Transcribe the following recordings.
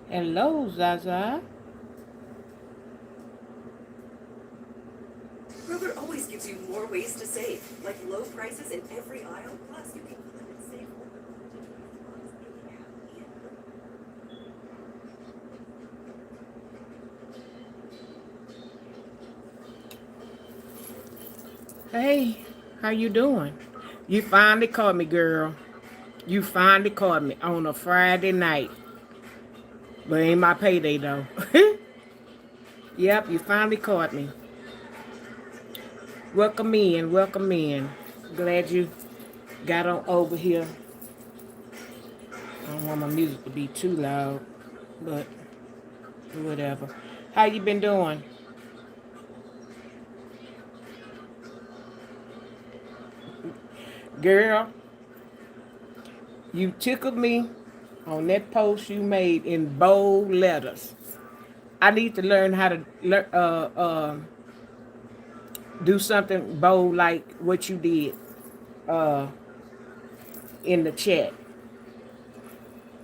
Hello, Zaza. Kroger always gives you more ways to save, like low prices in every aisle. Plus, you can click and save over 120 spots in the app. Hey, how you doing? You finally called me, girl. You finally called me on a Friday night. But ain't my payday though. Yep, you finally caught me. Welcome in, welcome in. Glad you got on over here. I don't want my music to be too loud, but whatever. How you been doing? Girl, you tickled me on that post you made in bold letters. I need to learn how to do something bold like what you did uh, in the chat.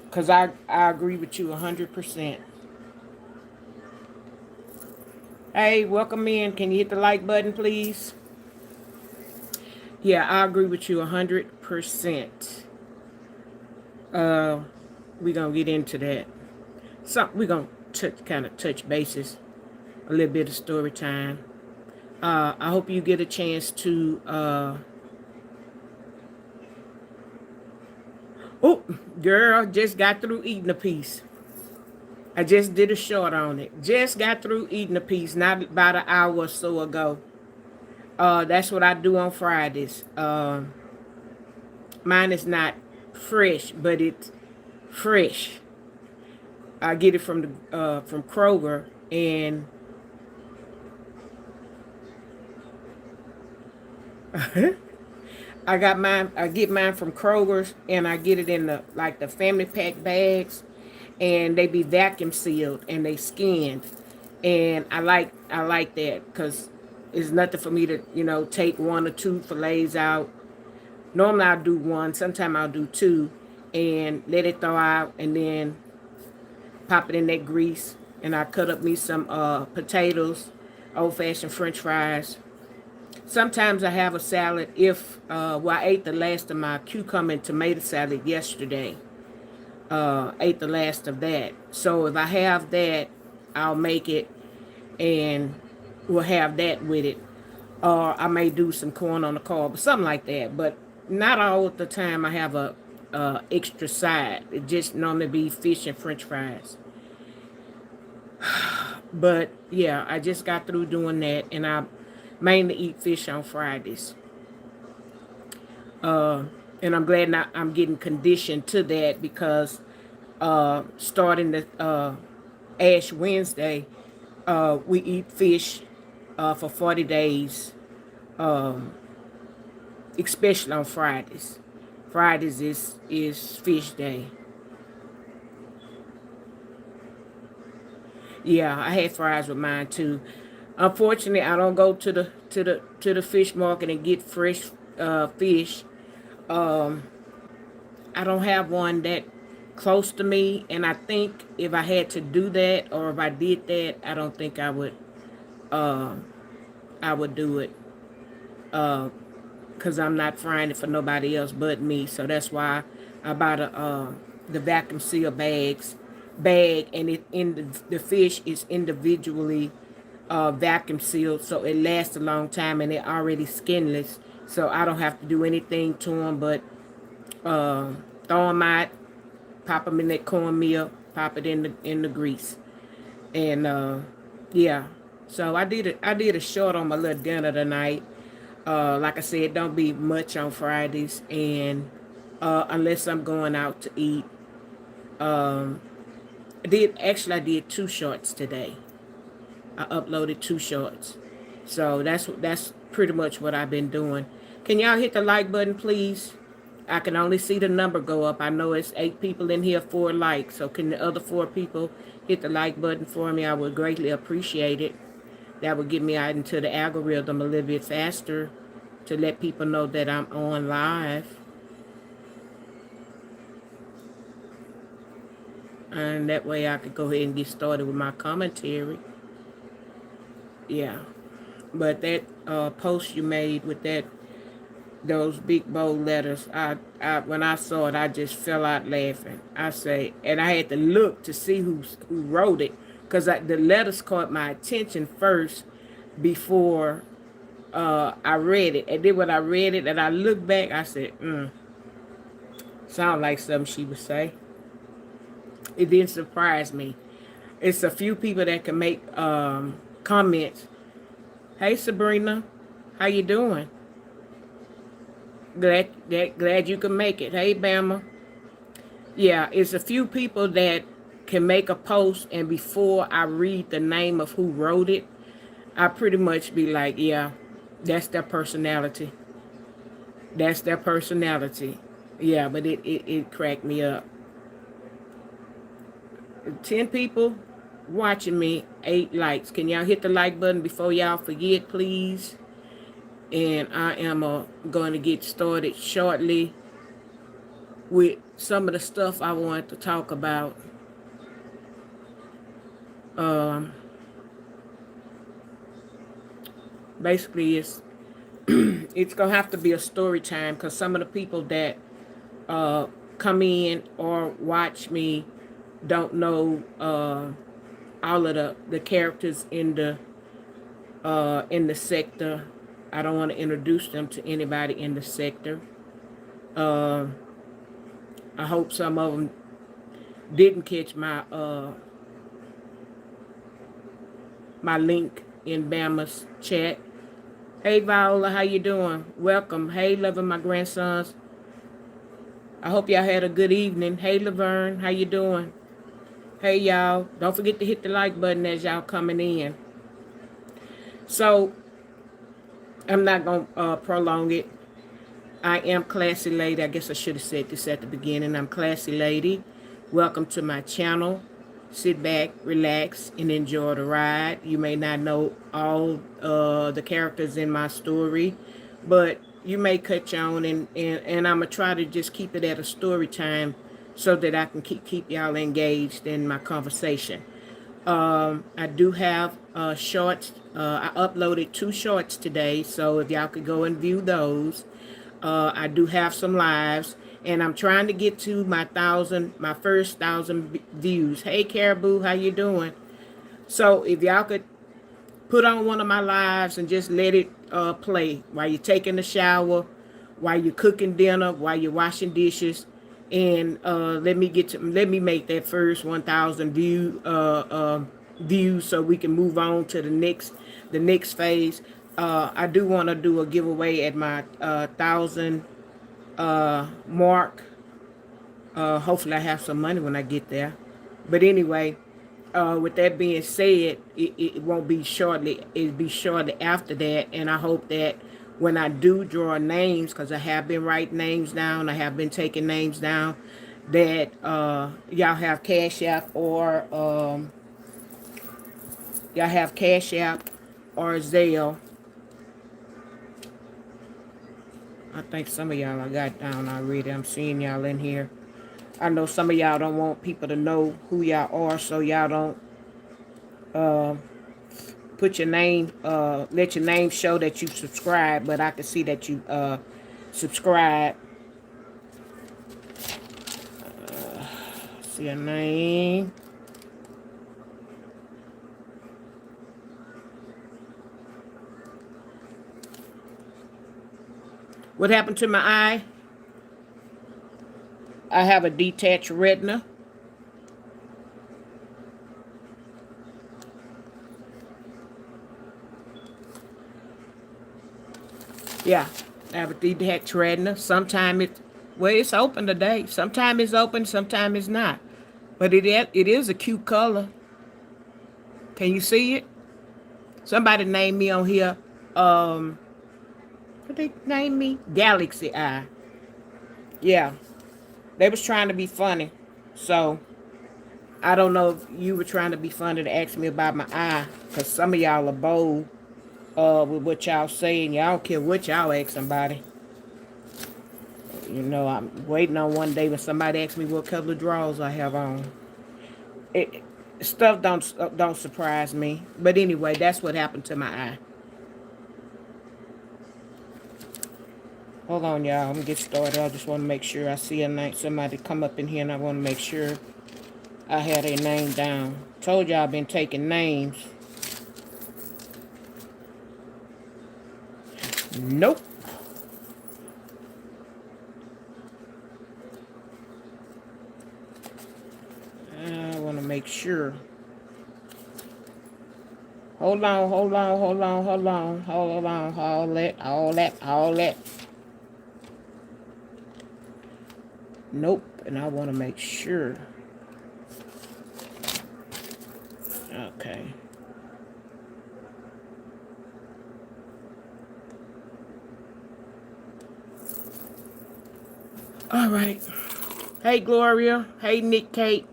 Because I agree with you 100%. Hey, welcome in. Can you hit the like button, please? Yeah, I agree with you 100%. Uh, we're going to get into that. We're going to kind of touch bases, a little bit of story time. I hope you get a chance to oh, girl, just got through eating a piece. I just did a short on it. Just got through eating a piece, not about an hour or so ago. That's what I do on Fridays. Mine is not fresh, but it's fresh. I get it from Kroger, and I got mine. I get mine from Kroger's, and I get it in the family pack bags, and they be vacuum sealed and they skinned, and I like that because it's nothing for me to take one or two fillets out. Normally I'll do one, sometimes I'll do two, and let it thaw out, and then pop it in that grease, and I cut up me some potatoes, old fashioned French fries. Sometimes I have a salad if I ate the last of my cucumber and tomato salad yesterday. Ate the last of that. So if I have that, I'll make it and we'll have that with it. Or I may do some corn on the cob or something like that. But not all the time I have a extra side. It just normally be fish and French fries. But yeah, I just got through doing that, and I mainly eat fish on Fridays. And I'm glad I'm getting conditioned to that because starting the Ash Wednesday, we eat fish for 40 days, especially on Fridays. Fridays is fish day. Yeah, I had fries with mine too. Unfortunately, I don't go to the fish market and get fresh fish. Um, I don't have one that close to me, and I think if I had to do that or if I did that, I don't think uh, I would do it because I'm not frying it for nobody else but me. So that's why I bought the vacuum seal bag, and it in the fish is individually vacuum sealed, so it lasts a long time, and they're already skinless. So I don't have to do anything to them but throw them out, pop them in that cornmeal, pop it in the grease, and yeah. So I did a short on my little dinner tonight. Like I said, don't be much on Fridays, and unless I'm going out to eat. I did two shorts today. I uploaded two shorts, so that's pretty much what I've been doing. Can y'all hit the like button, please? I can only see the number go up. I know it's 8 people in here, 4 likes. So can the other 4 people hit the like button for me? I would greatly appreciate it. That would get me out into the algorithm a little bit faster to let people know that I'm on live. And that way I could go ahead and get started with my commentary. Yeah. But that post you made with those big bold letters, I when I saw it, I just fell out laughing. I say, and I had to look to see who wrote it, because the letters caught my attention first before I read it. And then when I read it and I looked back, I said, sound like something she would say. It didn't surprise me. It's a few people that can make comments. Hey Sabrina, how you doing? Glad you can make it. Hey Bama. Yeah, it's a few people that can make a post, and before I read the name of who wrote it, I pretty much be like, yeah, that's their personality. That's their personality. Yeah, but it cracked me up. 10 people watching me, 8 likes. Can y'all hit the like button before y'all forget, please? And I am going to get started shortly with some of the stuff I want to talk about. Basically, it's gonna have to be a story time, because some of the people that come in or watch me don't know all of the characters in the sector. I don't want to introduce them to anybody in the sector. I hope some of them didn't catch my link in Bama's chat. Hey Viola, how you doing? Welcome. Hey, loving my grandsons. I hope y'all had a good evening. Hey Laverne, how you doing? Hey y'all, don't forget to hit the like button as y'all coming in. So I'm not gonna prolong it. I am Classy Lady. I guess I should have said this at the beginning. I'm Classy Lady. Welcome to my channel. Sit back, relax, and enjoy the ride. You may not know all the characters in my story, but you may catch on, and I'm going to try to just keep it at a story time so that I can keep y'all engaged in my conversation. I do have shorts. I uploaded 2 shorts today, so if y'all could go and view those. I do have some lives, and I'm trying to get to my first 1,000 views. Hey Caribou, how you doing? So if y'all could put on one of my lives and just let it play while you're taking a shower, while you're cooking dinner, while you're washing dishes, and let me make that first 1,000 views so we can move on to the next phase. I do want to do a giveaway at my 1,000 mark. Hopefully I have some money when I get there. But anyway, with that being said, it won't be shortly. It'll be shortly after that. And I hope that when I do draw names, because I have been writing names down, I have been taking names down, that y'all have Cash App or Zelle. I think some of y'all I got down already. I'm seeing y'all in here. I know some of y'all don't want people to know who y'all are, so y'all don't put your name, let your name show that you subscribe, but I can see that you subscribe. See your name. What happened to my eye? I have a detached retina. Yeah, I have a detached retina. Sometimes it's open today. Sometimes it's open, sometimes it's not. But it is a cute color. Can you see it? Somebody named me on here. What they named me? Galaxy Eye. Yeah, they was trying to be funny. So I don't know if you were trying to be funny to ask me about my eye, because some of y'all are bold with what y'all saying. Y'all don't care what y'all ask somebody. You know, I'm waiting on one day when somebody asks me what color drawers I have on. it, stuff don't surprise me. But anyway, that's what happened to my eye. Hold on, y'all. I'm gonna get started. I just want to make sure I see a name. Somebody come up in here, and I want to make sure I had a name down. Told y'all I've been taking names. Nope. I want to make sure. Hold on, hold on, hold on, hold on, hold on, all that. Nope, and I want to make sure. Okay. All right. Hey, Gloria. Hey, Nick Kate.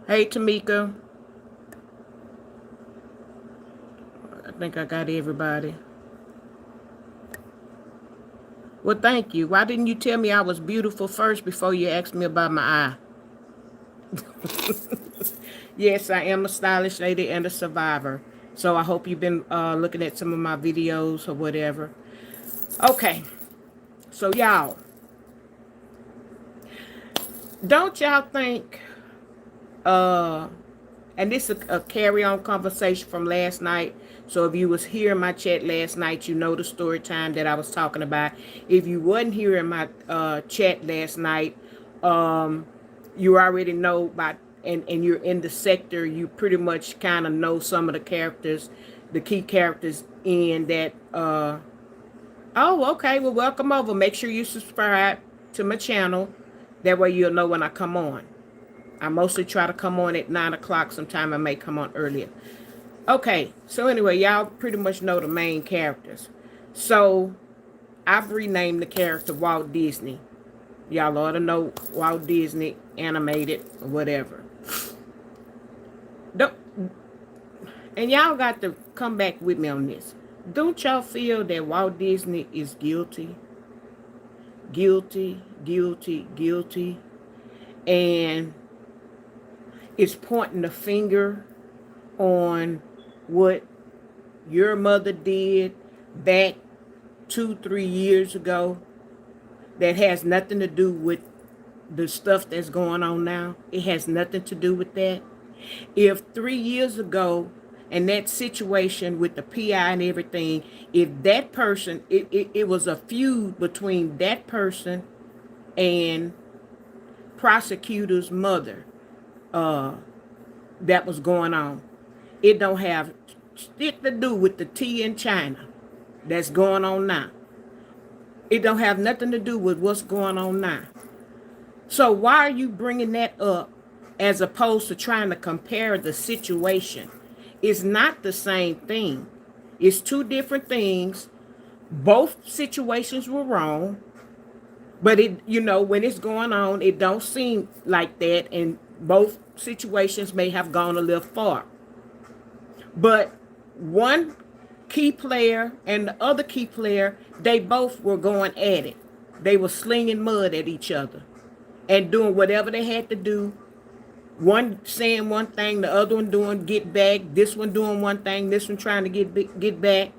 Hey, Tamika. I think I got everybody. Well, thank you. Why didn't you tell me I was beautiful first before you asked me about my eye? Yes, I am a stylish lady and a survivor. So I hope you've been looking at some of my videos or whatever. Okay. So y'all, don't y'all think, and this is a carry-on conversation from last night. So if you was here in my chat last night, you know the story time that I was talking about. If you wasn't here in my chat last night, you already know about, and you're in the sector, you pretty much kind of know some of the characters, the key characters in that. Oh, okay. Well, welcome over. Make sure you subscribe to my channel. That way you'll know when I come on. I mostly try to come on at 9 o'clock. Sometime I may come on earlier. Okay, so anyway, y'all pretty much know the main characters. So I've renamed the character Walt Disney. Y'all ought to know Walt Disney animated or whatever. Don't, and y'all got to come back with me on this. Don't y'all feel that Walt Disney is guilty? Guilty, guilty, guilty. And it's pointing the finger on what your mother did back 2-3 years ago that has nothing to do with the stuff that's going on now. It has nothing to do with that. If 3 years ago and that situation with the PI and everything, if that person, it was a feud between that person and prosecutor's mother that was going on. It don't have shit to do with the tea in China that's going on now. It don't have nothing to do with what's going on now. So why are you bringing that up as opposed to trying to compare the situation? It's not the same thing. It's two different things. Both situations were wrong. But it, when it's going on, it don't seem like that. And both situations may have gone a little far. But one key player and the other key player, they both were going at it. They were slinging mud at each other and doing whatever they had to do. One saying one thing, the other one doing get back. This one doing one thing, this one trying to get back.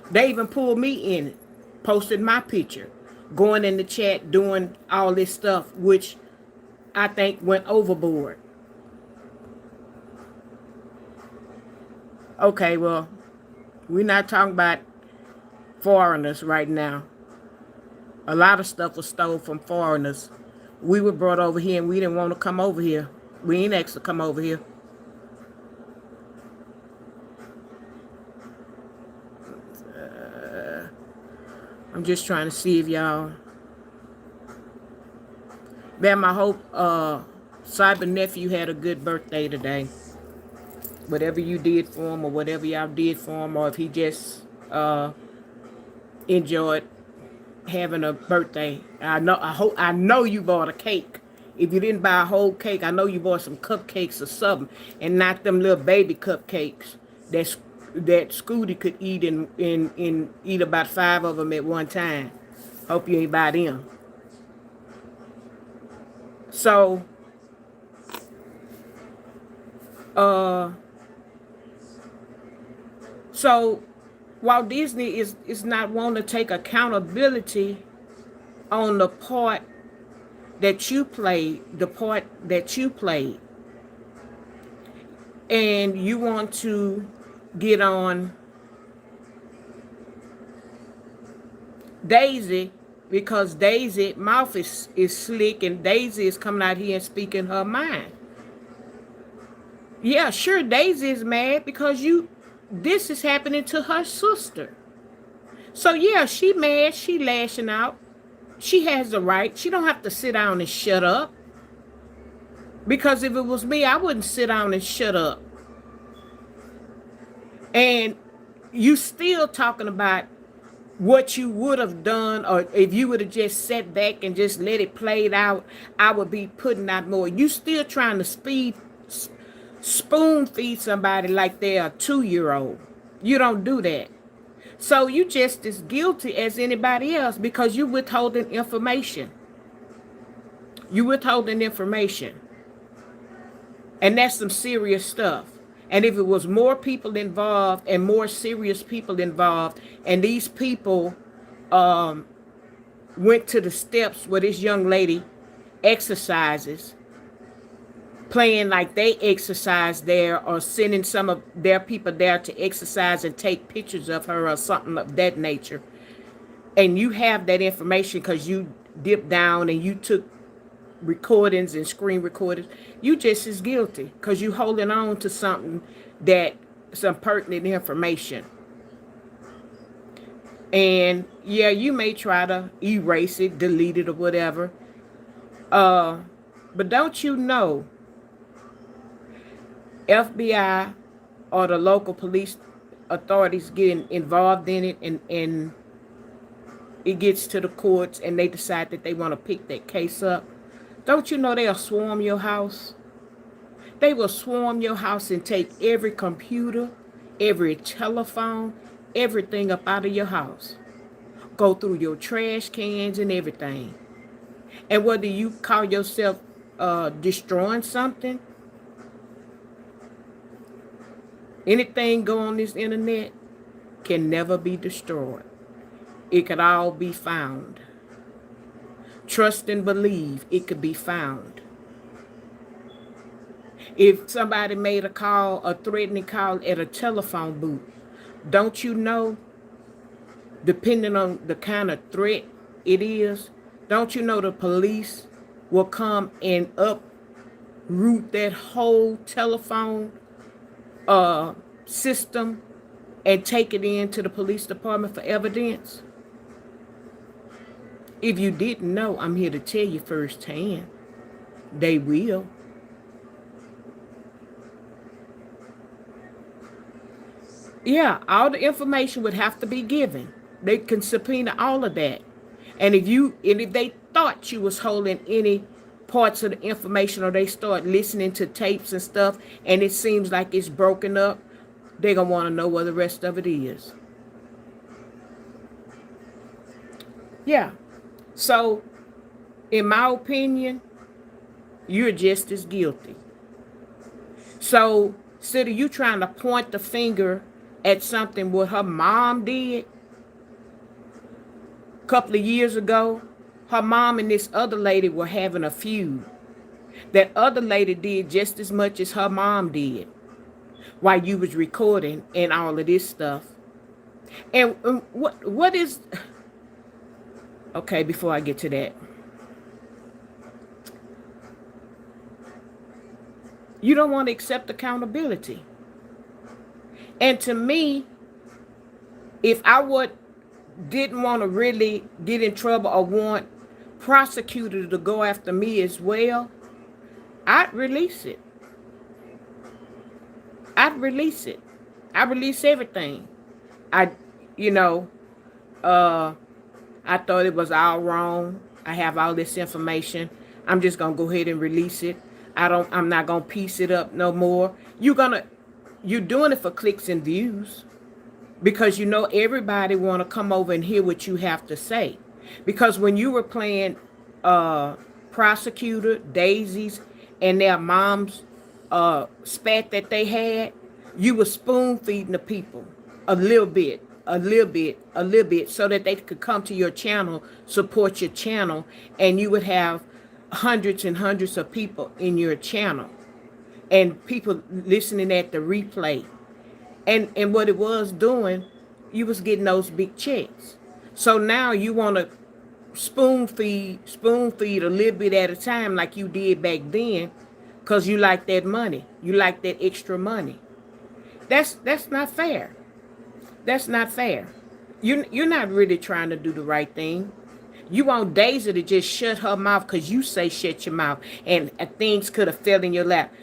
They even pulled me in it, posted my picture, going in the chat, doing all this stuff, which I think went overboard. Okay, well, we're not talking about foreigners right now. A lot of stuff was stolen from foreigners. We were brought over here and we didn't want to come over here. We ain't asked to come over here. I'm just trying to see if y'all... Man, I hope Cyber Nephew had a good birthday today. Whatever you did for him or whatever y'all did for him, or if he just enjoyed having a birthday. I know you bought a cake. If you didn't buy a whole cake, I know you bought some cupcakes or something, and not them little baby cupcakes that Scooty could eat and eat about 5 of them at one time. Hope you ain't buy them. So Uh, so Walt Disney is not wanting to take accountability on the part that you played, the part that you played, and you want to get on Daisy because Daisy mouth is slick and Daisy is coming out here and speaking her mind. Yeah, sure, Daisy is mad because this is happening to her sister. So yeah, she mad, she lashing out. She has the right. She don't have to sit down and shut up. Because if it was me, I wouldn't sit down and shut up. And you still talking about what you would have done, or if you would have just sat back and just let it play out, I would be putting out more. You still trying to spoon feed somebody like they're a 2-year-old. You don't do that. So you just as guilty as anybody else because you withholding information. You withholding information. And that's some serious stuff. And if it was more people involved and more serious people involved, and these people went to the steps where this young lady exercises, playing like they exercise there, or sending some of their people there to exercise and take pictures of her or something of that nature, and you have that information because you dipped down and you took recordings and screen recordings, you just as guilty because you holding on to something, that some pertinent information. And yeah, you may try to erase it, delete it, or whatever, but don't you know FBI or the local police authorities getting involved in it, and it gets to the courts and they decide that they want to pick that case up? Don't you know they'll swarm your house? They will swarm your house and take every computer, every telephone, everything up out of your house. Go through your trash cans and everything. And whether you call yourself destroying something, anything go on this internet can never be destroyed. It could all be found. Trust and believe it could be found. If somebody made a call, a threatening call at a telephone booth, don't you know, depending on the kind of threat it is, don't you know the police will come and uproot that whole telephone system and take it into the police department for evidence? If you didn't know, I'm here to tell you firsthand. They will. Yeah, all the information would have to be given. They can subpoena all of that. And if they thought you was holding any parts of the information, or they start listening to tapes and stuff, and it seems like it's broken up, they're going to want to know where the rest of it is. Yeah. So, in my opinion, you're just as guilty. So, instead of you trying to point the finger at something what her mom did a couple of years ago, her mom and this other lady were having a feud. That other lady did just as much as her mom did while you was recording and all of this stuff. And what is... Okay, before I get to that, you don't want to accept accountability. And to me, if I didn't want to really get in trouble or want prosecutor to go after me as well, I'd release it. I'd release it. I release everything. I thought it was all wrong. I have all this information. I'm just gonna go ahead and release it. I'm not gonna piece it up no more. You're doing it for clicks and views, because you know everybody wanna come over and hear what you have to say. Because when you were playing prosecutor, daisies, and their moms spat that they had, you were spoon feeding the people a little bit, a little bit, a little bit, so that they could come to your channel, support your channel, and you would have hundreds and hundreds of people in your channel and people listening at the replay. And what it was doing, you was getting those big checks. So now you want to spoon feed a little bit at a time like you did back then, because you like that money. You like that extra money. That's not fair. That's not fair. You're not really trying to do the right thing. You want Daisy to just shut her mouth because you say shut your mouth, and things could have fell in your lap.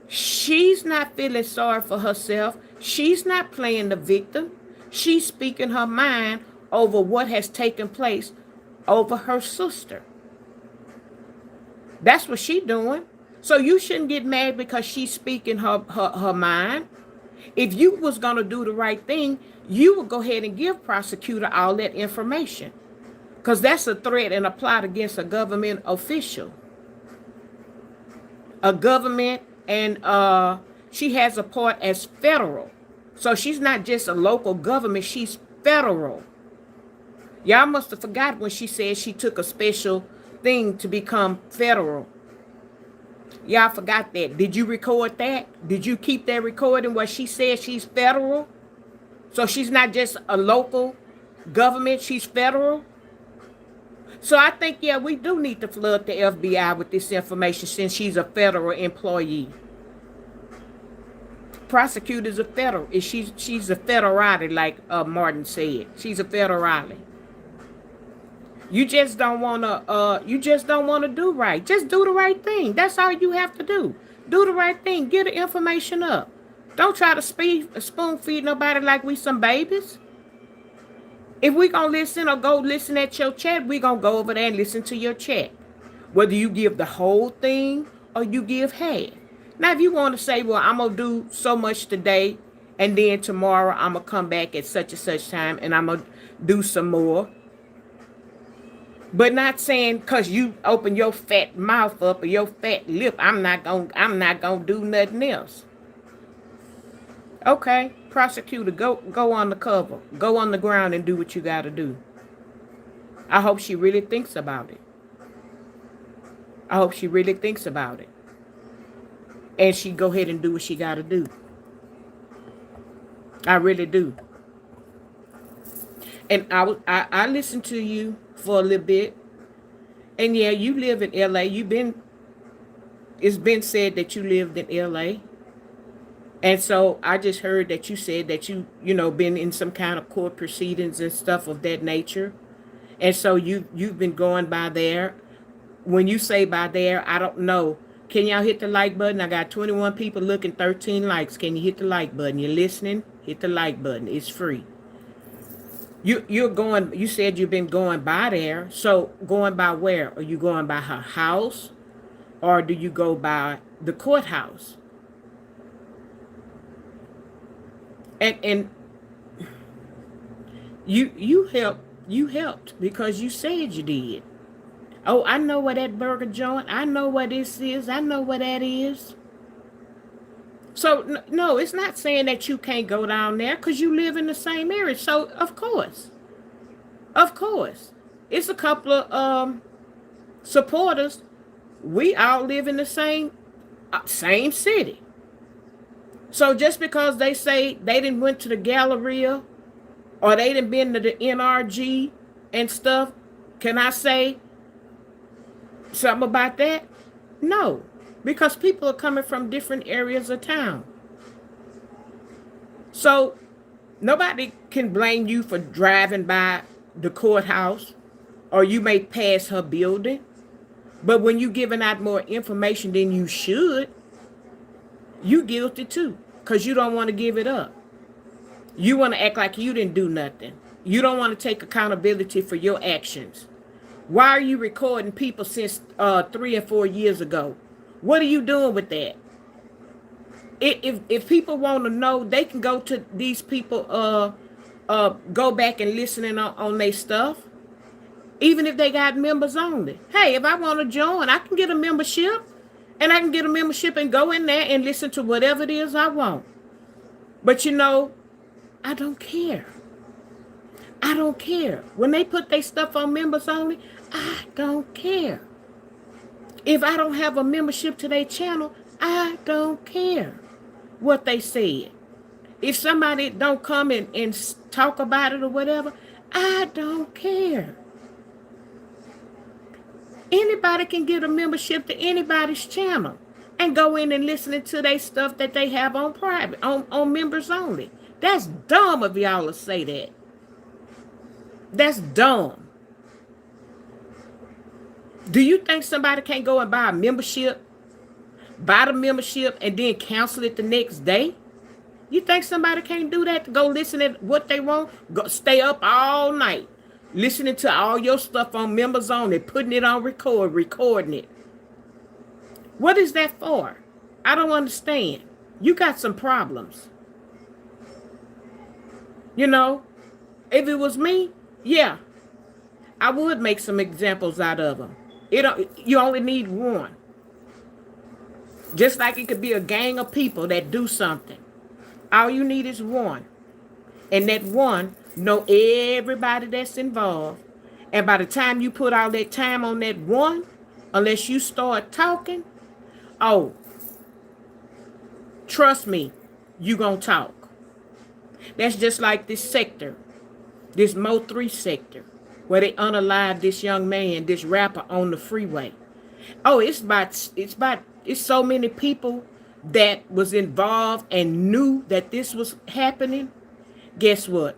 She's not feeling sorry for herself. She's not playing the victim. She's speaking her mind over what has taken place over her sister. That's what she's doing. So you shouldn't get mad because she's speaking her mind. If you was going to do the right thing, you would go ahead and give prosecutor all that information. Because that's a threat and a plot against a government official. A government, and she has a part as federal. So she's not just a local government, she's federal. Y'all must have forgot when she said she took a special thing to become federal. Y'all forgot that. Did you record that? Did you keep that recording where she said she's federal? So she's not just a local government, she's federal. So I think, yeah, we do need to flood the FBI with this information since she's a federal employee. Prosecutor's a federal. She's a federale, like Martin said. She's a federale. You just don't wanna do right. Just do the right thing. That's all you have to do. Do the right thing. Get the information up. Don't try to spoon feed nobody like we some babies. If we gonna listen or go listen at your chat, we gonna go over there and listen to your chat. Whether you give the whole thing or you give half. Now, if you want to say, well, I'm gonna do so much today, and then tomorrow I'm gonna come back at such and such time and I'm gonna do some more. But not saying because you open your fat mouth up or your fat lip, I'm not gonna do nothing else. Okay, prosecutor, go on the cover. Go on the ground and do what you gotta do. I hope she really thinks about it. I hope she really thinks about it. And she go ahead and do what she gotta do. I really do. And I listened to you for a little bit. And yeah, you live in LA. It's been said that you lived in LA. And so I just heard that you said that you been in some kind of court proceedings and stuff of that nature. And so you've been going by there. When you say by there, I don't know. Can y'all hit the like button? I got 21 people looking, 13 likes. Can you hit the like button? You're listening? Hit the like button. It's free. You said you've been going by there. So going by where? Are you going by her house? Or do you go by the courthouse? And you helped because you said you did. Oh, I know where that burger joint. I know what this is. I know what that is. So no, it's not saying that you can't go down there because you live in the same area. So of course, it's a couple of supporters. We all live in the same city. So just because they say they didn't went to the Galleria or they didn't been to the NRG and stuff, can I say something about that? No, because people are coming from different areas of town. So nobody can blame you for driving by the courthouse, or you may pass her building. But when you giving out more information than you should, you guilty too, because you don't want to give it up. You want to act like you didn't do nothing. You don't want to take accountability for your actions. Why are you recording people since 3 and 4 years ago? What are you doing with that? If people want to know, they can go to these people, go back and listen on their stuff. Even if they got members only. Hey, if I want to join, I can get a membership. And I can get a membership and go in there and listen to whatever it is I want. But you know, I don't care. I don't care. When they put their stuff on members only, I don't care. If I don't have a membership to their channel, I don't care what they said. If somebody don't come and talk about it or whatever, I don't care. Anybody can get a membership to anybody's channel and go in and listen to their stuff that they have on private, on members only. That's dumb of y'all to say that. That's dumb. Do you think somebody can't go and buy a membership, buy the membership, and then cancel it the next day? You think somebody can't do that to go listen to what they want? Go stay up all night listening to all your stuff on members only, putting it on recording it. What is that for? I don't understand. You got some problems. You know, if it was me, yeah, I would make some examples out of them. You only need one. Just like it could be a gang of people that do something. All you need is one. And that one know everybody that's involved. And by the time you put all that time on that one, unless you start talking, oh, trust me, you gonna talk. That's just like this sector, this Mo3 sector, where they unalived this young man, this rapper on the freeway. Oh, it's so many people that was involved and knew that this was happening. Guess what?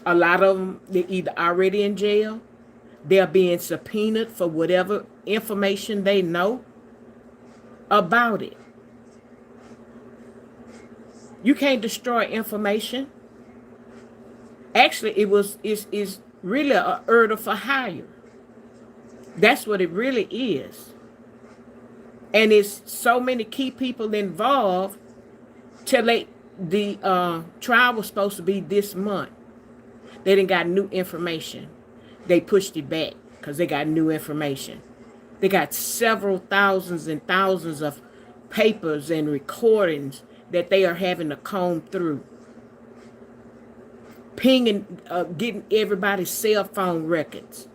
A lot of them, they're either already in jail, they're being subpoenaed for whatever information they know about it. You can't destroy information. Actually, it's really a order for hire. That's what it really is. And it's so many key people involved till the trial was supposed to be this month. They didn't got new information. They pushed it back because they got new information. They got several thousands and thousands of papers and recordings that they are having to comb through. Pinging, getting everybody's cell phone records,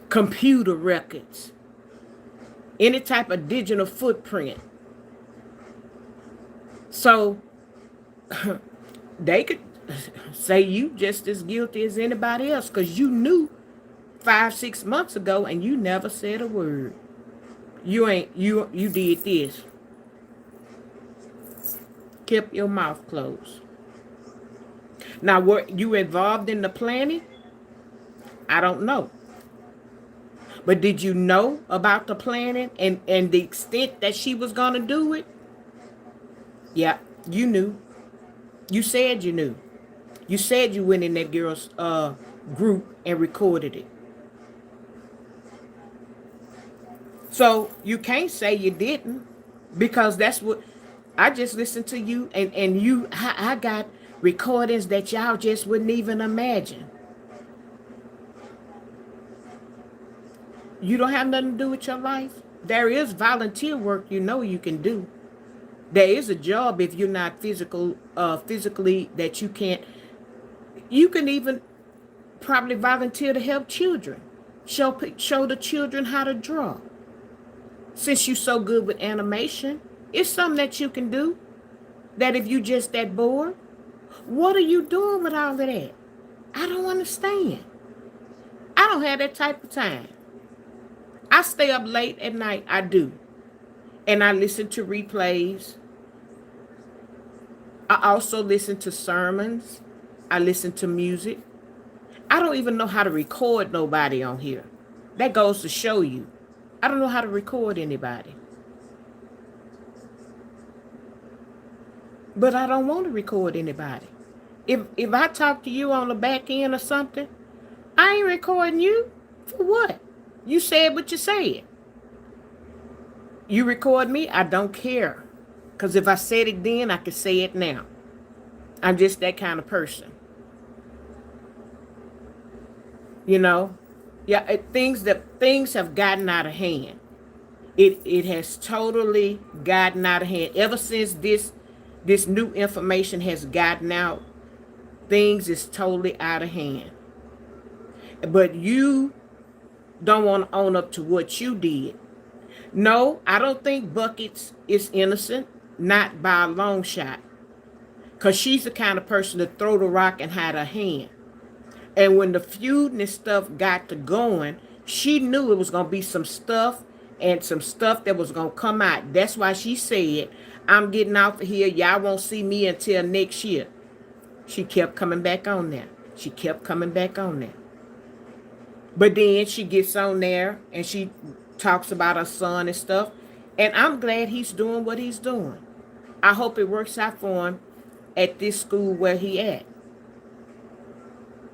computer records, any type of digital footprint. So they could say you just as guilty as anybody else because you knew 5-6 months ago and you never said a word. You did this. Kept your mouth closed. Now, were you involved in the planning? I don't know. But did you know about the planning and the extent that she was going to do it? Yeah, you knew. You said you knew. You said you went in that girl's group and recorded it. So you can't say you didn't, because that's what I just listened to you, and I got recordings that y'all just wouldn't even imagine. You don't have nothing to do with your life. There is volunteer work you can do. There is a job if you're not physically that you can't. You can even probably volunteer to help children. Show the children how to draw. Since you're so good with animation, it's something that you can do. That if you just that bored, what are you doing with all of that? I don't understand. I don't have that type of time. I stay up late at night. I do. And I listen to replays. I also listen to sermons. I listen to music. I don't even know how to record nobody on here. That goes to show you. I don't know how to record anybody. But I don't want to record anybody. If I talk to you on the back end or something, I ain't recording you. For what? You said what you said. You record me, I don't care. Because if I said it then, I can say it now. I'm just that kind of person. You know? Yeah, things have gotten out of hand. It has totally gotten out of hand. Ever since this new information has gotten out, things is totally out of hand. But you don't want to own up to what you did. No, I don't think Buckets is innocent, not by a long shot. Because she's the kind of person to throw the rock and hide her hand. And when the feud and stuff got to going, she knew it was going to be some stuff and some stuff that was going to come out. That's why she said, I'm getting out of here. Y'all won't see me until next year. She kept coming back on there. She kept coming back on there. But then she gets on there and she talks about her son and stuff. And I'm glad he's doing what he's doing. I hope it works out for him at this school where he at.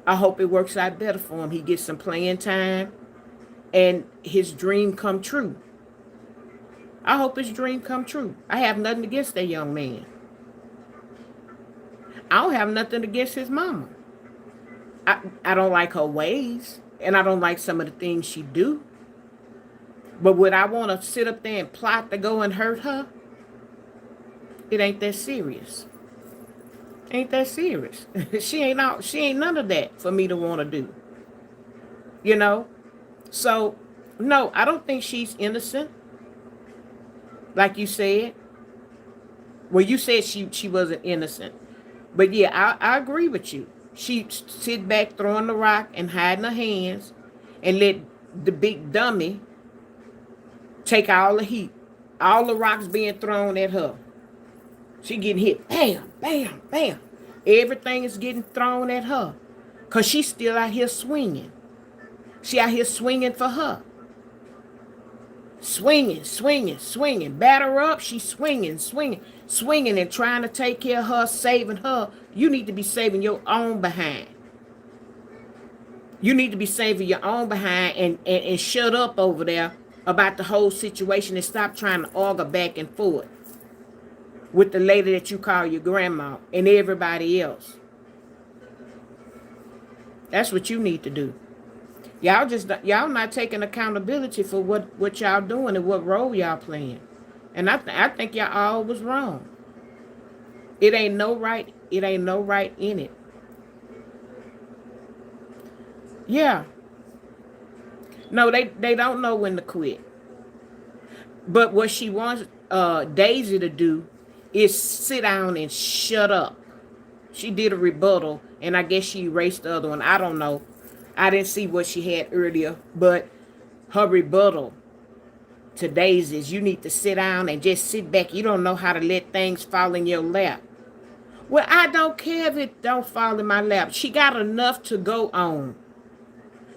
I hope it works out better for him. He gets some playing time and his dream come true. I hope his dream come true. I have nothing against that young man. I don't have nothing against his mama. I don't like her ways, and I don't like some of the things she do. But would I want to sit up there and plot to go and hurt her? It ain't that serious. Ain't that serious. She ain't none of that for me to want to do. You know? So, no, I don't think she's innocent. Like you said. Well, you said she wasn't innocent. But yeah, I agree with you. She sit back throwing the rock and hiding her hands and let the big dummy take all the heat. All the rocks being thrown at her. She getting hit. Bam, bam, bam. Everything is getting thrown at her. Because she's still out here swinging. She out here swinging for her. Swinging, swinging, swinging. Batter up, she's swinging, swinging, swinging and trying to take care of her, saving her. You need to be saving your own behind. You need to be saving your own behind and shut up over there about the whole situation and stop trying to argue back and forth with the lady that you call your grandma and everybody else. That's what you need to do. Y'all not taking accountability for what y'all doing and what role y'all playing. And I think y'all all was wrong. It ain't no right in it. Yeah. No, they don't know when to quit. But what she wants Daisy to do is sit down and shut up. She did a rebuttal, and I guess she erased the other one. I don't know. I didn't see what she had earlier, but her rebuttal to Daisy is you need to sit down and just sit back. You don't know how to let things fall in your lap. Well, I don't care if it don't fall in my lap. She got enough to go on.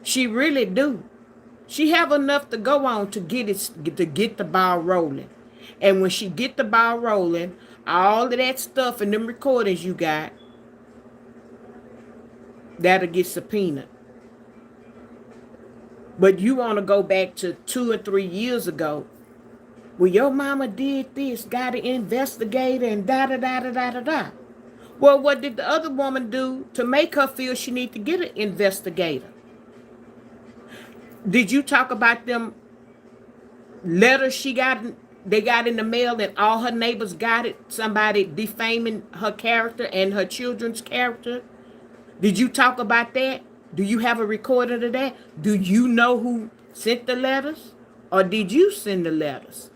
She really do. She have enough to go on to get the ball rolling. And when she get the ball rolling, all of that stuff and them recordings you got, that'll get subpoenaed. But you want to go back to 2 or 3 years ago. Well, your mama did this, got an investigator and da-da-da-da-da-da-da. Well, what did the other woman do to make her feel she need to get an investigator? Did you talk about them letters they got in the mail and all her neighbors got it? Somebody defaming her character and her children's character? Did you talk about that? Do you have a recording of that? Do you know who sent the letters? Or did you send the letters?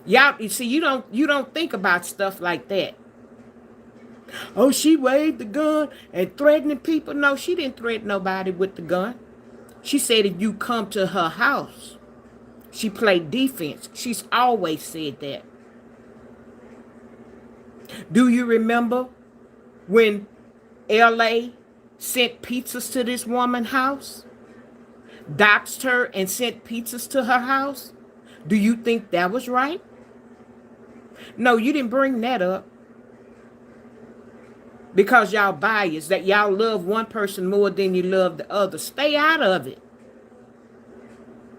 Y'all, you see, you don't think about stuff like that. Oh, she waved the gun and threatening people. No, she didn't threaten nobody with the gun. She said if you come to her house, she played defense. She's always said that. Do you remember when LA sent pizzas to this woman's house? Doxed her and sent pizzas to her house? Do you think that was right? No, you didn't bring that up. Because y'all biased, that y'all love one person more than you love the other. Stay out of it.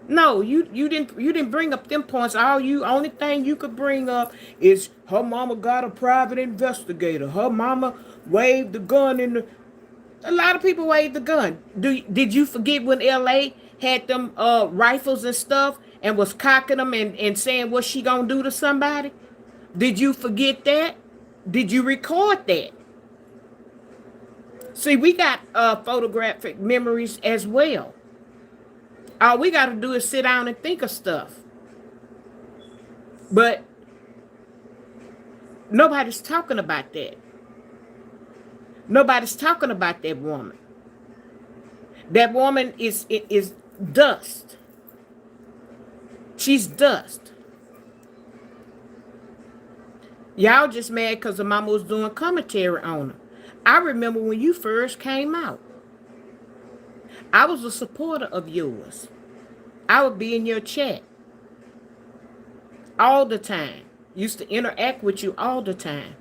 No, you didn't bring up them points. Only thing you could bring up is her mama got a private investigator. Her mama waved the gun in the. A lot of people waved the gun. Did you forget when LA had them rifles and stuff and was cocking them and saying what she gonna do to somebody? Did you forget that? Did you record that? See, we got photographic memories as well. All we got to do is sit down and think of stuff. But nobody's talking about that. Nobody's talking about that woman. That woman is dust. She's dust. Y'all just mad because the mama was doing commentary on her. I remember when you first came out. I was a supporter of yours. I would be in your chat all the time. Used to interact with you all the time.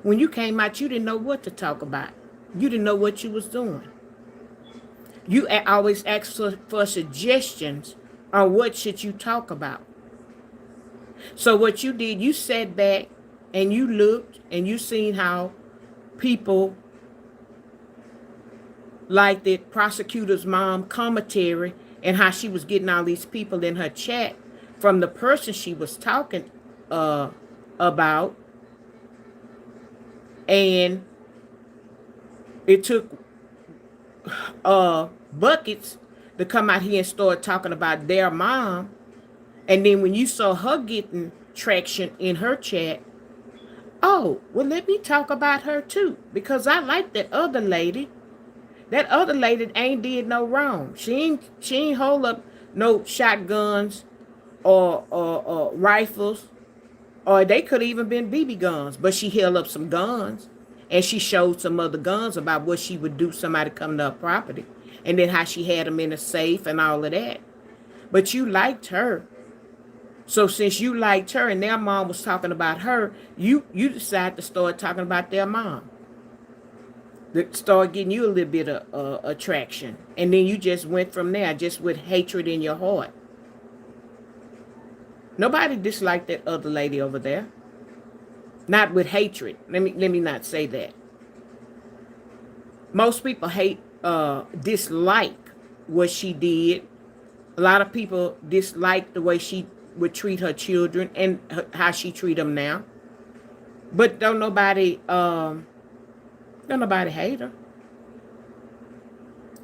When you came out, you didn't know what to talk about. You didn't know what you was doing. You always asked for suggestions on what should you talk about. So what you did, you sat back and you looked and you seen how people like the prosecutor's mom commentary and how she was getting all these people in her chat from the person she was talking about. And it took buckets to come out here and start talking about their mom. And then when you saw her getting traction in her chat, oh, well, let me talk about her too, because I like that other lady. That other lady ain't did no wrong. She ain't hold up no shotguns or rifles, or they could have even been BB guns, but she held up some guns and she showed some other guns about what she would do somebody come to her property, and then how she had them in a safe and all of that. But you liked her. So since you liked her and their mom was talking about her, you decided to start talking about their mom. Start getting you a little bit of attraction. And then you just went from there, just with hatred in your heart. Nobody disliked that other lady over there. Not with hatred. Let me not say that. Most people dislike what she did. A lot of people dislike the way she would treat her children and how she treat them now. But don't nobody hate her.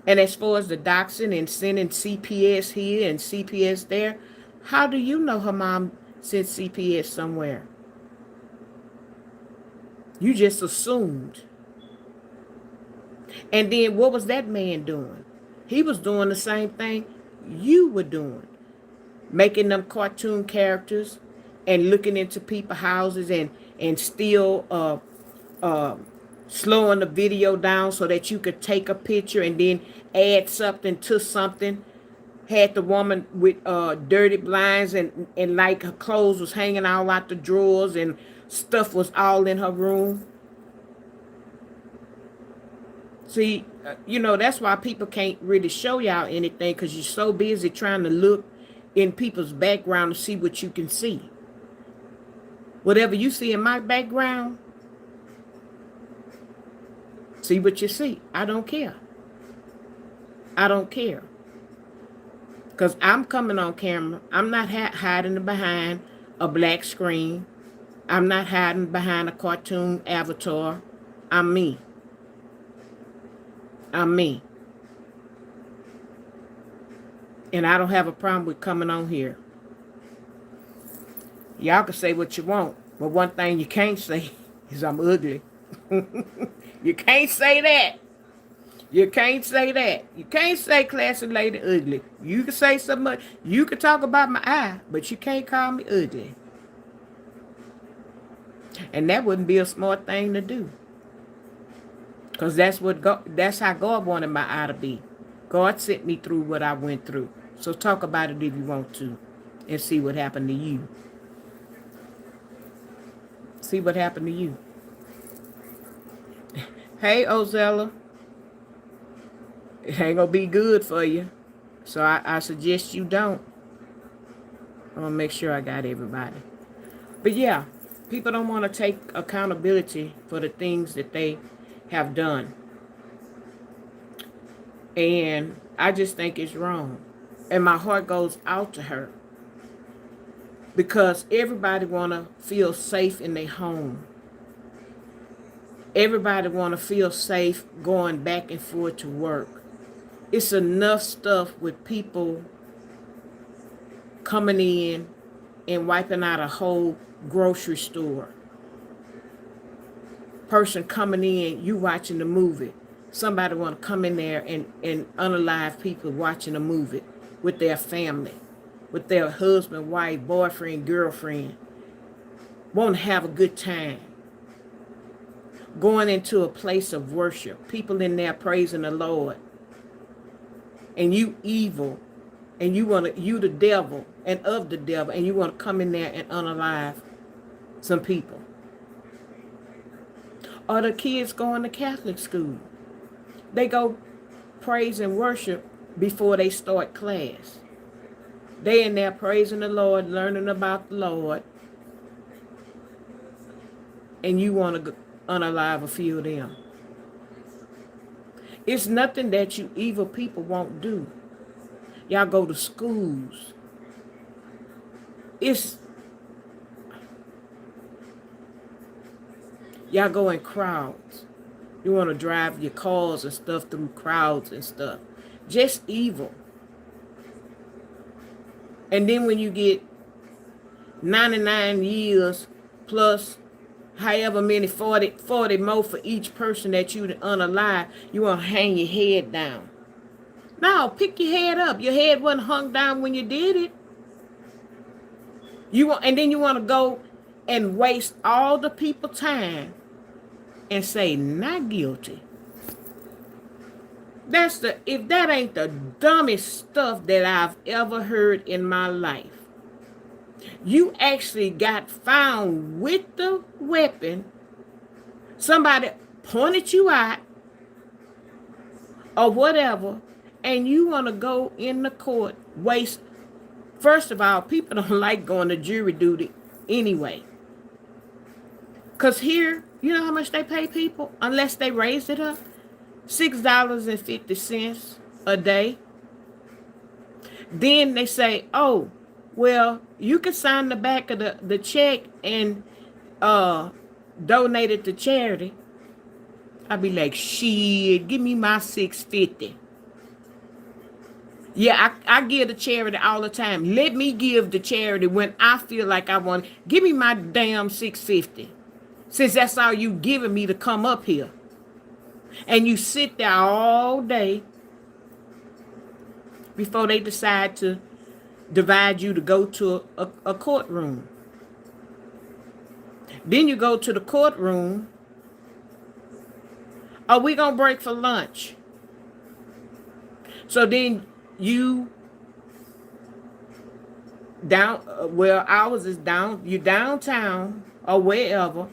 And as far as the doxing and sending CPS here and CPS there, how do you know her mom sent CPS somewhere? You just assumed. And then what was that man doing? He was doing the same thing you were doing. Making them cartoon characters and looking into people's houses and still slowing the video down so that you could take a picture and then add something to something. Had the woman with dirty blinds and like her clothes was hanging all out the drawers and stuff was all in her room. See, that's why people can't really show y'all anything, because you're so busy trying to look in people's background to see what you can see. Whatever you see in my background, see what you see. I don't care. I don't care. Because I'm coming on camera. I'm not hiding behind a black screen. I'm not hiding behind a cartoon avatar. I'm me. I'm me. And I don't have a problem with coming on here. Y'all can say what you want, but one thing you can't say is I'm ugly. You can't say that. You can't say that. You can't say classy lady ugly. You can say so much. You can talk about my eye, but you can't call me ugly. And that wouldn't be a smart thing to do. Because that's how God wanted my eye to be. God sent me through what I went through. So talk about it if you want to. And see what happened to you. See what happened to you. Hey, Ozella. It ain't going to be good for you. So I suggest you don't. I'm going to make sure I got everybody. But yeah, people don't want to take accountability for the things that they have done. And I just think it's wrong. And my heart goes out to her because everybody want to feel safe in their home. Everybody want to feel safe going back and forth to work. It's enough stuff with people coming in and wiping out a whole grocery store. Person coming in, you watching the movie. Somebody want to come in there and unalive people watching a movie with their family, with their husband, wife, boyfriend, girlfriend. Want to have a good time. Going into a place of worship. People in there praising the Lord. And you evil. And you the devil and of the devil. And you want to come in there and unalive some people. Or the kids going to Catholic school. They go praise and worship before they start class. They in there praising the Lord, learning about the Lord. And you want to unalive a few of them. It's nothing that you evil people won't do. Y'all go to schools. Y'all go in crowds. You want to drive your cars and stuff through crowds and stuff. Just evil. And then when you get 99 years plus however many, 40 more for each person that you unalive, you want to hang your head down. No, pick your head up. Your head wasn't hung down when you did it. And then you want to go and waste all the people's time and say not guilty. If that ain't the dumbest stuff that I've ever heard in my life. You actually got found with the weapon. Somebody pointed you out or whatever, and you want to go in the court, waste. First of all, people don't like going to jury duty anyway. Because here, you know how much they pay people? Unless they raise it up? $6.50 a day. Then they say, oh, well, you can sign the back of the check and donate it to charity. I'd be like, shit, give me my $6.50. Yeah, I give the charity all the time. Let me give the charity when I feel like I want. Give me my damn $6.50. Since that's all you giving me to come up here. And you sit there all day before they decide to divide you to go to a courtroom. Then you go to the courtroom. Are we going to break for lunch? So then you ours is down, you downtown or wherever.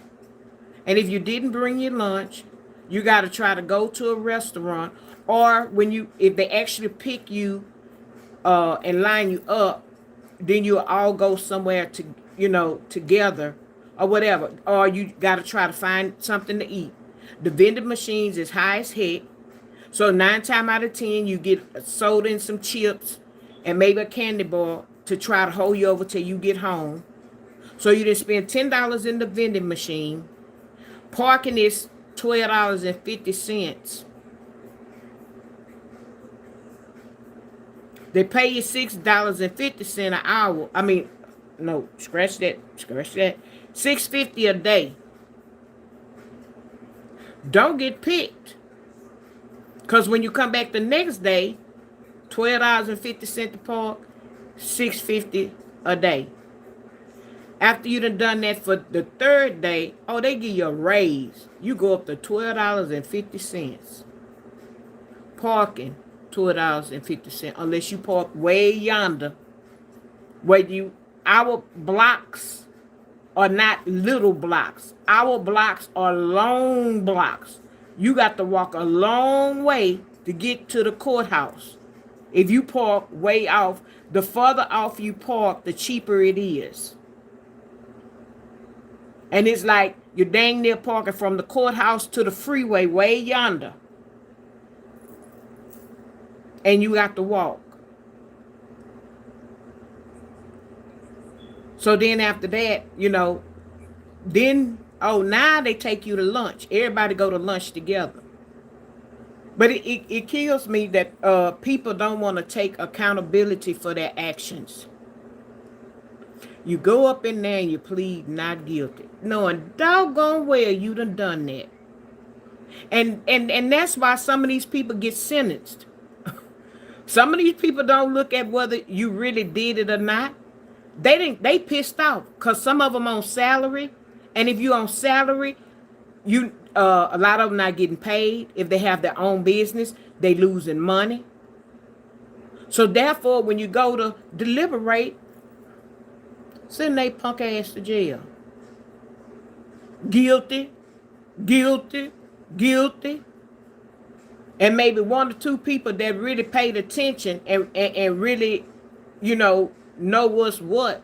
And if you didn't bring your lunch, you got to try to go to a restaurant, or if they actually pick you and line you up, then you'll all go somewhere together or whatever. Or you got to try to find something to eat. The vending machines is high as heck. So 9 times out of 10, you get a soda and some chips and maybe a candy bar to try to hold you over till you get home. So you just spend $10 in the vending machine. Parking is $12.50. They pay you $6.50 an hour. I mean, no, scratch that. $6.50 a day. Don't get picked. Because when you come back the next day, $12.50 to park, $6.50 a day. After you done that for the third day, they give you a raise. You go up to $12.50. Parking, $12.50. Unless you park way yonder. Our blocks are not little blocks. Our blocks are long blocks. You got to walk a long way to get to the courthouse. If you park way off, the further off you park, the cheaper it is. And it's like you're dang near parking from the courthouse to the freeway way yonder. And you got to walk. So then after that, then, oh, now they take you to lunch. Everybody go to lunch together. But it kills me that people don't want to take accountability for their actions. You go up in there and you plead not guilty, knowing doggone well you done that. And that's why some of these people get sentenced. Some of these people don't look at whether you really did it or not. They pissed off because some of them on salary, and if you on salary, you a lot of them not getting paid. If they have their own business, they losing money. So therefore, when you go to deliberate, send they punk ass to jail. Guilty, guilty, guilty. And maybe one or two people that really paid attention and really, know what's what.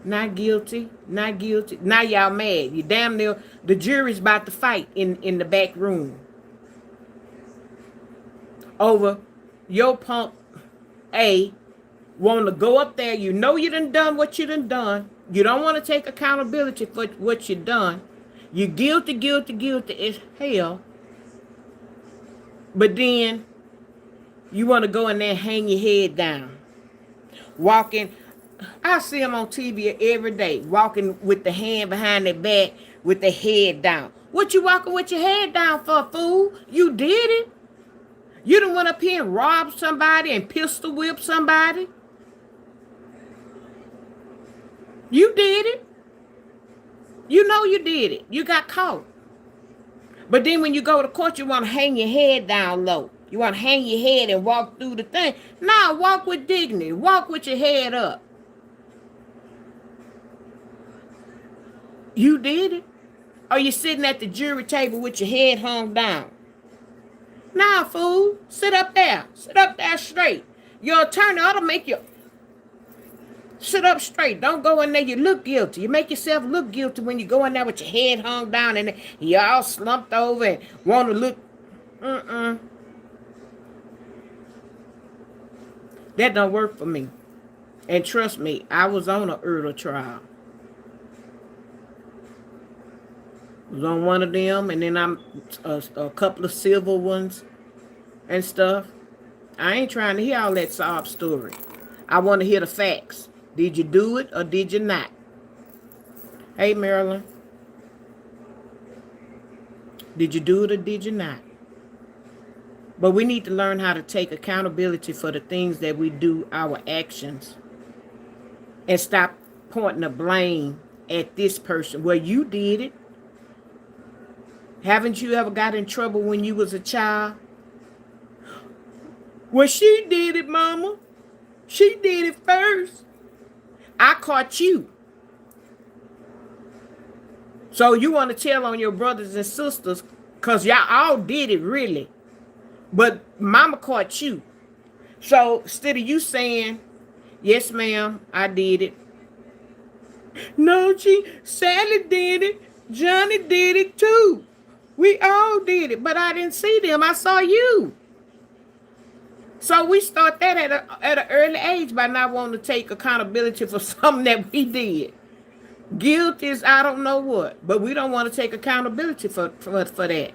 Not guilty, not guilty. Now y'all mad. You damn near, the jury's about to fight in the back room over your punk A want to go up there. You know you done what you done. You don't want to take accountability for what you done. You guilty, guilty, guilty as hell. But then you want to go in there and hang your head down. Walking, I see them on TV every day, walking with the hand behind their back with their head down. What you walking with your head down for, fool? You did it. You done went up here and robbed somebody and pistol whipped somebody. You did it. You know you did it. You got caught. But then when you go to court, you want to hang your head down low. You want to hang your head and walk through the thing. Nah, walk with dignity. Walk with your head up. You did it. Or you sitting at the jury table with your head hung down. Nah, fool. Sit up there. Sit up there straight. Your attorney ought to make you sit up straight. Don't go in there. You look guilty. You make yourself look guilty when you go in there with your head hung down and you all slumped over and want to look. That don't work for me. And trust me, I was on a MURDD trial. I was on one of them, and then I'm a couple of civil ones and stuff. I ain't trying to hear all that sob story. I want to hear the facts. Did you do it or did you not? Hey, Marilyn. Did you do it or did you not? But we need to learn how to take accountability for the things that we do, our actions, and stop pointing the blame at this person. Well, you did it. Haven't you ever got in trouble when you was a child? Well, she did it, mama. She did it first. I caught you. So you want to tell on your brothers and sisters because y'all all did it really. But mama caught you. So instead of you saying, yes, ma'am, I did it. No, Sally did it. Johnny did it too. We all did it, but I didn't see them. I saw you. So we start that at an early age by not wanting to take accountability for something that we did. Guilt is I don't know what, but we don't want to take accountability for that.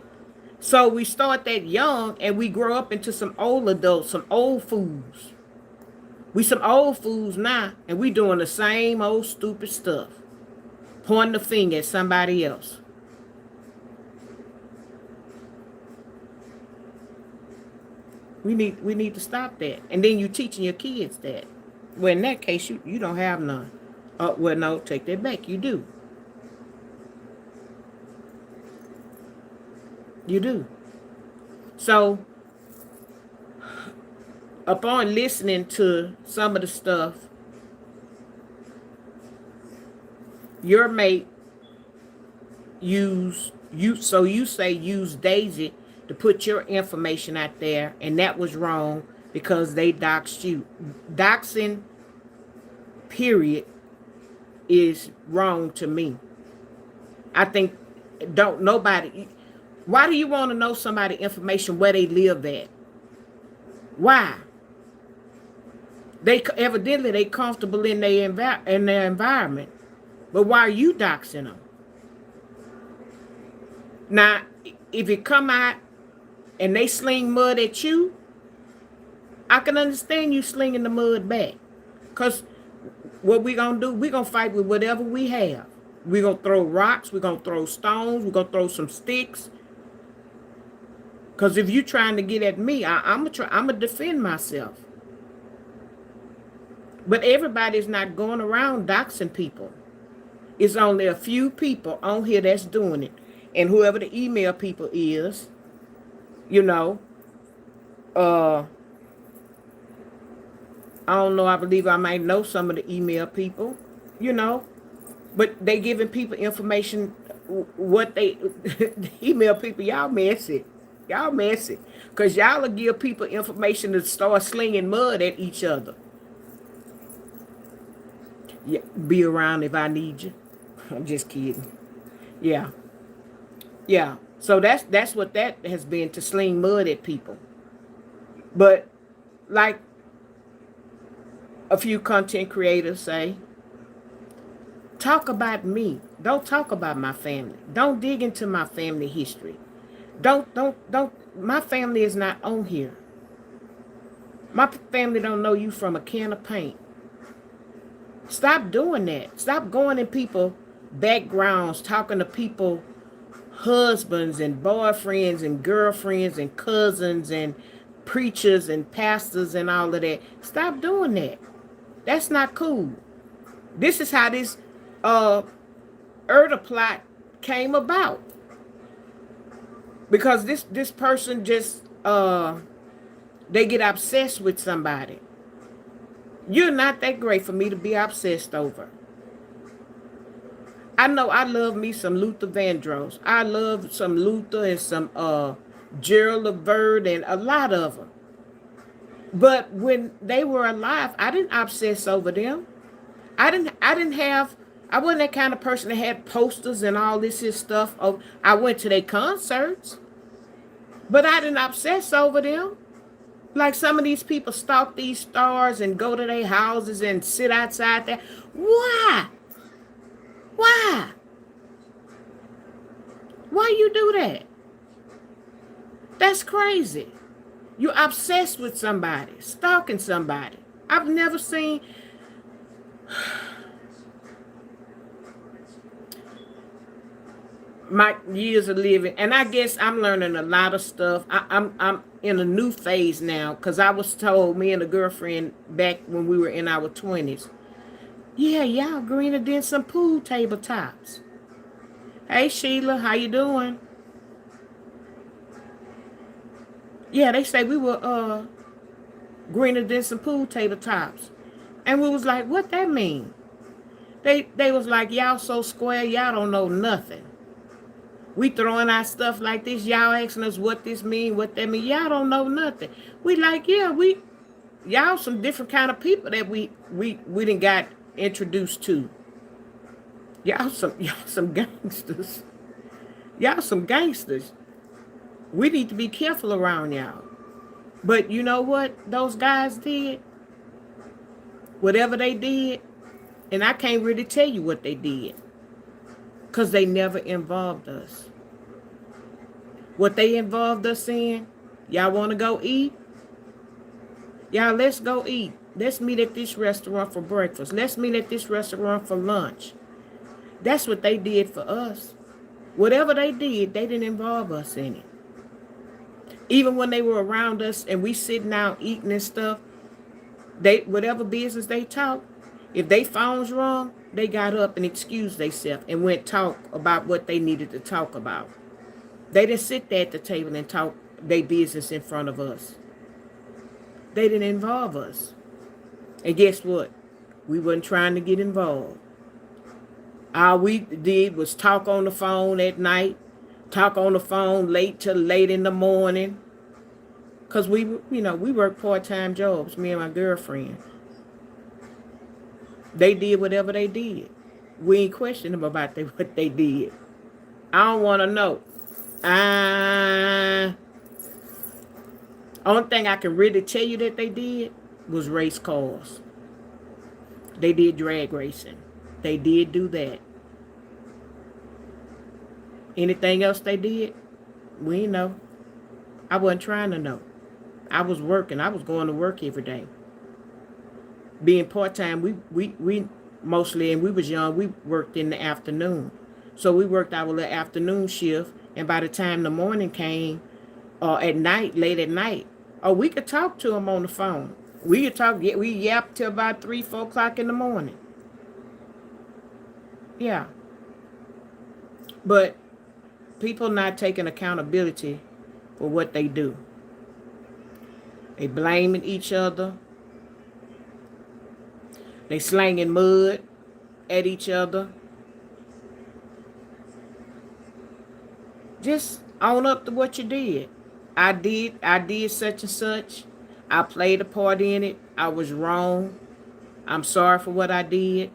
So we start that young and we grow up into some old adults, some old fools. We some old fools now, and we doing the same old stupid stuff. Pointing the finger at somebody else. We need to stop that. And then you teaching your kids that. Well, in that case, you don't have none. Well, no, take that back. You do. You do. So, upon listening to some of the stuff, your mate you say use Daisy to put your information out there, and that was wrong because they doxed you. Doxing, period, is wrong to me. I think why do you want to know somebody's information where they live at? Why? They evidently they comfortable in their environment. But why are you doxing them? Now, if it come out and they sling mud at you, I can understand you slinging the mud back. Because what we going to do, we going to fight with whatever we have. We going to throw rocks. We going to throw stones. We going to throw some sticks. Because if you trying to get at me, I'm going to defend myself. But everybody's not going around doxing people. It's only a few people on here that's doing it. And whoever the email people is, you know, I don't know, I believe I might know some of the email people, you know, but they giving people information, what they, the email people, y'all messy. Y'all messy. Because y'all will give people information to start slinging mud at each other. Yeah, be around if I need you. I'm just kidding. Yeah. Yeah. So that's what that has been, to sling mud at people. But like a few content creators say, talk about me. Don't talk about my family. Don't dig into my family history. Don't. My family is not on here. My family don't know you from a can of paint. Stop doing that. Stop going in people backgrounds, talking to people, husbands and boyfriends and girlfriends and cousins and preachers and pastors and all of that. Stop doing that. That's not cool. This is how this murder plot came about. Because this person just they get obsessed with somebody. You're not that great for me to be obsessed over. I know I love me some Luther Vandross. I love some Luther and some Gerald Levert and a lot of them. But when they were alive, I didn't obsess over them. I wasn't that kind of person that had posters and all this stuff. I went to their concerts, but I didn't obsess over them. Like some of these people stalk these stars and go to their houses and sit outside there. Why? Why? Why you do that? That's crazy. You're obsessed with somebody, stalking somebody. I've never seen. My years of living, and I guess I'm learning a lot of stuff. I'm in a new phase now, because I was told, me and a girlfriend back when we were in our 20s, yeah, y'all greener than some pool tabletops. Hey Sheila, how you doing? Yeah, they say we were greener than some pool tabletops. And we was like, what that mean? They was like, y'all so square, y'all don't know nothing. We throwing out stuff like this, y'all asking us what this mean, what that mean. Y'all don't know nothing. We like, yeah, y'all some different kind of people that we didn't got introduced to. Y'all some gangsters. Y'all some gangsters. We need to be careful around y'all. But you know what those guys did? Whatever they did, and I can't really tell you what they did, because they never involved us. What they involved us in, y'all want to go eat? Y'all, let's go eat. Let's meet at this restaurant for breakfast. Let's meet at this restaurant for lunch. That's what they did for us. Whatever they did, they didn't involve us in it. Even when they were around us and we sitting out eating and stuff, whatever business they talk, if they phone's wrong, they got up and excused themselves and went talk about what they needed to talk about. They didn't sit there at the table and talk their business in front of us. They didn't involve us. And guess what? We wasn't trying to get involved. All we did was talk on the phone at night, talk on the phone late in the morning. Because we work part-time jobs, me and my girlfriend. They did whatever they did. We ain't questioning them about what they did. I don't want to know. Only thing I can really tell you that they did, was race cars. They did drag racing. They did do that. Anything else they did? We didn't know. I wasn't trying to know. I was working. I was going to work every day. Being part-time, we mostly, and we was young, we worked in the afternoon. So we worked our little afternoon shift, and by the time the morning came, or at night, late at night, or we could talk to them on the phone. We could talk, we yapped till about 3, 4 o'clock in the morning. Yeah. But people not taking accountability for what they do. They blaming each other. They slanging mud at each other. Just own up to what you did. I did such and such. I played a part in it. I was wrong. I'm sorry for what I did.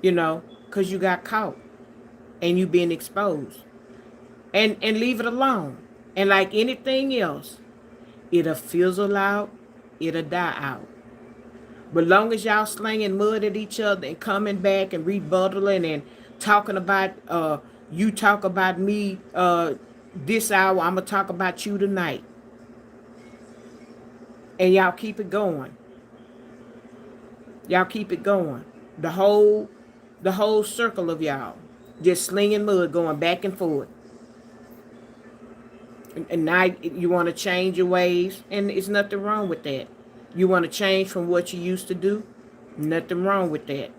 You know, because you got caught and you been exposed. And leave it alone. And like anything else, it'll fizzle out. It'll die out. But long as y'all slinging mud at each other and coming back and rebuttaling and talking about, you talk about me this hour, I'm going to talk about you tonight. And y'all keep it going. Y'all keep it going. The whole circle of y'all just slinging mud, going back and forth. And now you want to change your ways, and there's nothing wrong with that. You want to change from what you used to do, nothing wrong with that.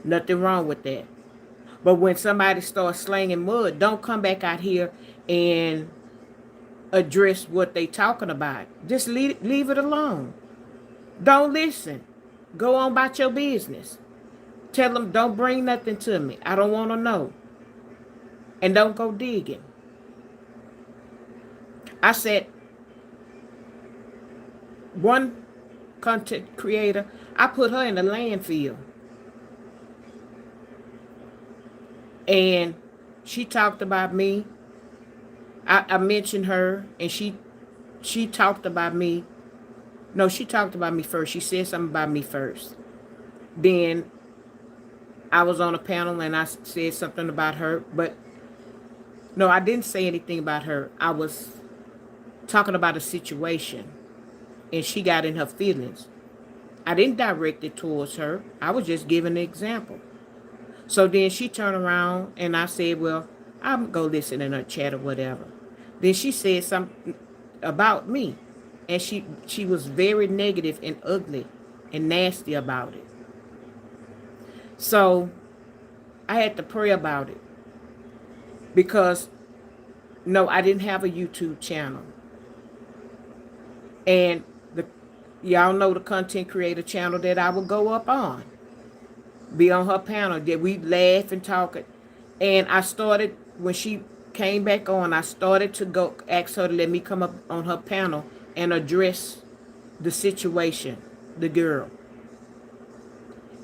Nothing wrong with that. But when somebody starts slanging mud, don't come back out here and address what they talking about. Just leave it alone. Don't listen. Go on about your business. Tell them, don't bring nothing to me. I don't want to know. And don't go digging. I said, one content creator, I put her in the landfill. And she talked about me. I mentioned her, and she talked about me. No, she talked about me first. She said something about me first. Then I was on a panel and I said something about her. But no, I didn't say anything about her. I was talking about a situation, and she got in her feelings. I didn't direct it towards her. I was just giving an example. So then she turned around and I said, well, I'm going to listen in her chat or whatever. Then she said something about me. And she was very negative and ugly and nasty about it. So I had to pray about it. Because, no, I didn't have a YouTube channel. And y'all know the content creator channel that I would go up on. Be on her panel. That we laugh and talk. And I started, when she came back on, I started to go ask her to let me come up on her panel and address the situation, the girl.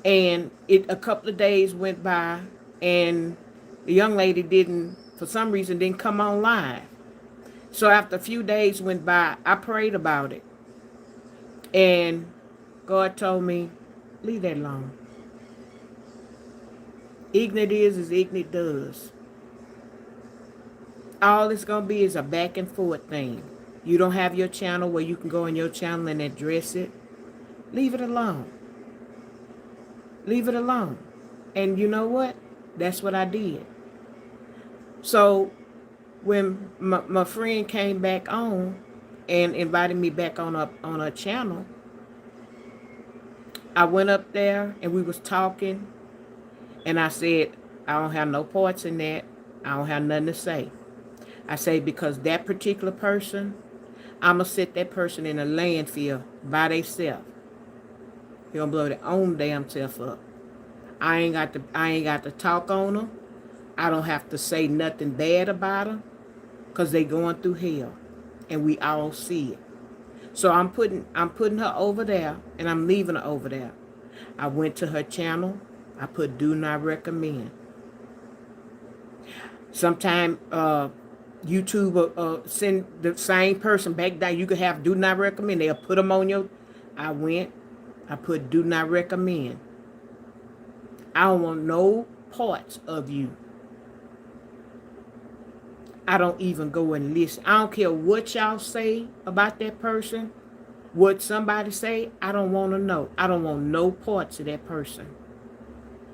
And a couple of days went by, and the young lady for some reason, didn't come on live. So after a few days went by, I prayed about it. And God told me, leave that alone. Ignorant is as ignorant does. All it's going to be is a back and forth thing. You don't have your channel where you can go on your channel and address it. Leave it alone. Leave it alone. And you know what? That's what I did. So when my friend came back on and invited me back on her channel, I went up there and we was talking, and I said, I don't have no parts in that. I don't have nothing to say. I say, because that particular person, I'm going to set that person in a landfill by themselves. They're going to blow their own damn self up. I ain't got to talk on them. I don't have to say nothing bad about them, because they going through hell, and we all see it. So I'm putting her over there, and I'm leaving her over there. I went to her channel. I put do not recommend. Sometime YouTube send the same person back down. You could have do not recommend. They'll put them on your. I put do not recommend. I don't want no parts of you. I don't even go and listen. I don't care what y'all say about that person. What somebody say, I don't want to know. I don't want no parts of that person.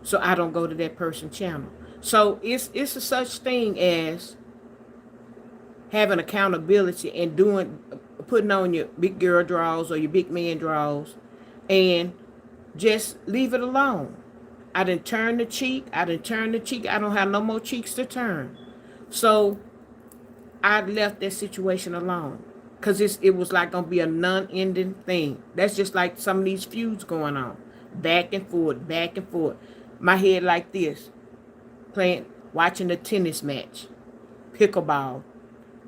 So I don't go to that person's channel. So it's a such thing as having accountability and putting on your big girl draws or your big man draws and just leave it alone. I done turned the cheek. I don't have no more cheeks to turn. So I left that situation alone. Because it was like going to be a non-ending thing. That's just like some of these feuds going on. Back and forth, back and forth. My head like this. Watching a tennis match. Pickleball.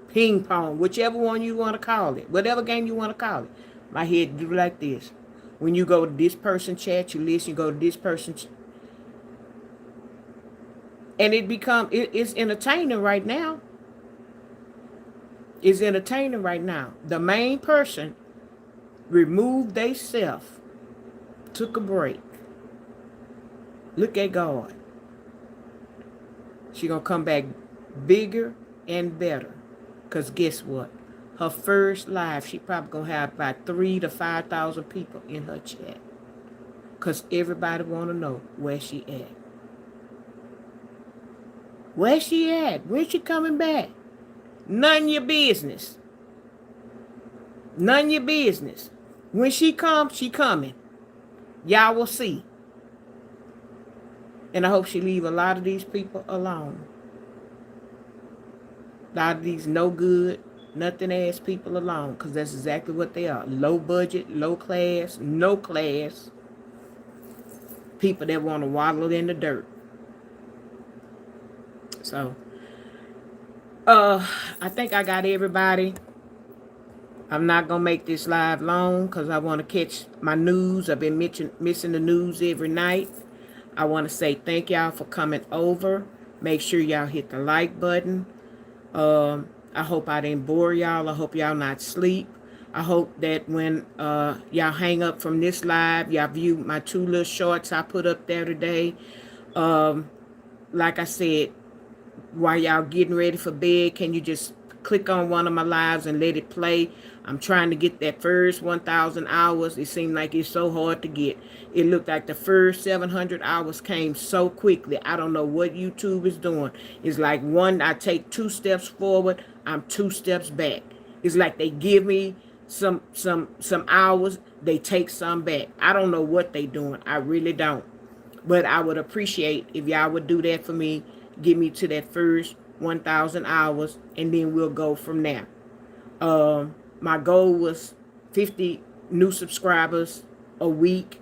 Ping pong. Whichever one you want to call it. Whatever game you want to call it. My head do like this. When you go to this person's chat, you listen, you go to this person's. And it's entertaining right now. It's entertaining right now. The main person removed theyself, took a break. Look at God. She gonna come back bigger and better. Cause guess what? Her first live, she probably gonna have about 3,000 to 5,000 people in her chat. Cause everybody wanna know where she at. Where she at? When she coming back? None of your business. None of your business. When she comes, she coming. Y'all will see. And I hope she leave a lot of these people alone. A lot of these no good, nothing ass people alone. Because that's exactly what they are. Low budget, low class, no class. People that want to waddle in the dirt. So, I think I got everybody. I'm not going to make this live long because I want to catch my news. I've been missing the news every night. I want to say thank y'all for coming over. Make sure y'all hit the like button. I hope I didn't bore y'all. I hope y'all not sleep. I hope that when y'all hang up from this live, y'all view my 2 little shorts I put up there today. Like I said, while y'all getting ready for bed, can you just click on one of my lives and let it play? I'm trying to get that first 1,000 hours. It seemed like it's so hard to get. It looked like the first 700 hours came so quickly. I don't know what YouTube is doing. It's like I take 2 steps forward, I'm 2 steps back. It's like they give me some hours, they take some back. I don't know what they doing. I really don't. But I would appreciate if y'all would do that for me. Get me to that first 1,000 hours, and then we'll go from there. My goal was 50 new subscribers a week.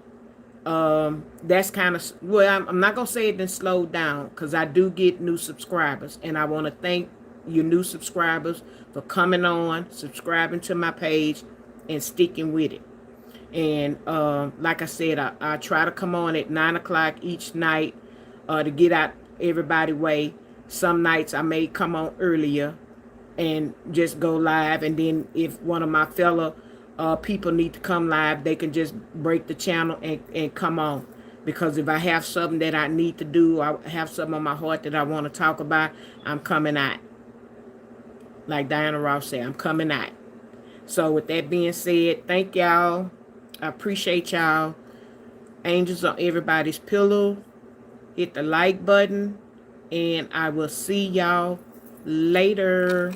That's kind of, well, I'm not going to say it then slowed down because I do get new subscribers. And I want to thank you new subscribers for coming on, subscribing to my page, and sticking with it. And like I said, I try to come on at 9 o'clock each night to get out everybody's way. Some nights I may come on earlier and just go live. And then if one of my fellow people need to come live, they can just break the channel and come on. Because if I have something that I need to do, I have something on my heart that I want to talk about, I'm coming out. Like Diana Ross said, I'm coming out. So with that being said, thank y'all. I appreciate y'all. Angels on everybody's pillow. Hit the like button. And I will see y'all later.